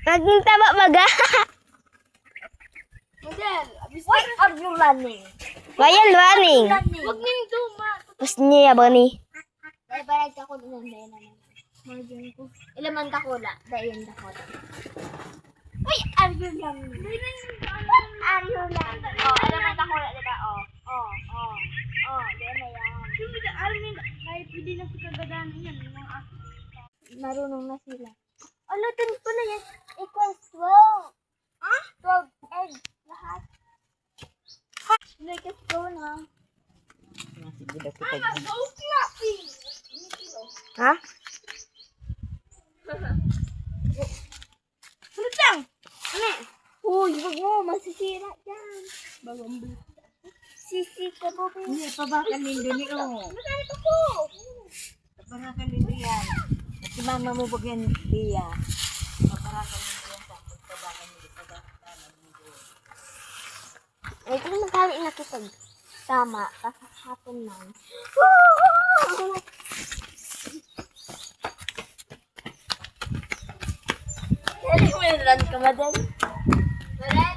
Naging taba baga. Model, why are you running? Why are you running? Huwag niyong duma. Mas niya ba ni? Dahil parang ka ko doon naman. Margin ko. Ilaman ka ko la. Dahil ka ko. Why are you running? Are you running? Oh, ilaman ka ko la, diba? Oh, diyan na yan. Hindi ka alam kahit hindi na sa kagadanan yan. Marunong na sila. Ano, dun ko na yan. Equals 12. Ah? 12 eggs. Lahat. Like it's go na. I'm so fluffy. Ha? Sulit lang. Ano? Uy, wag mo. Masisira yan. Bagong sisi ka po. Hindi, pabakan din doon eh. Masarap ako. Pabakan din doon yan. At si mama mo bagyan diya. Pabakan din doon sa pabakan din doon. Eh, kung magali na kita. Tama. Tapos hapon man. Dali mo yung run ka, madal. Madal?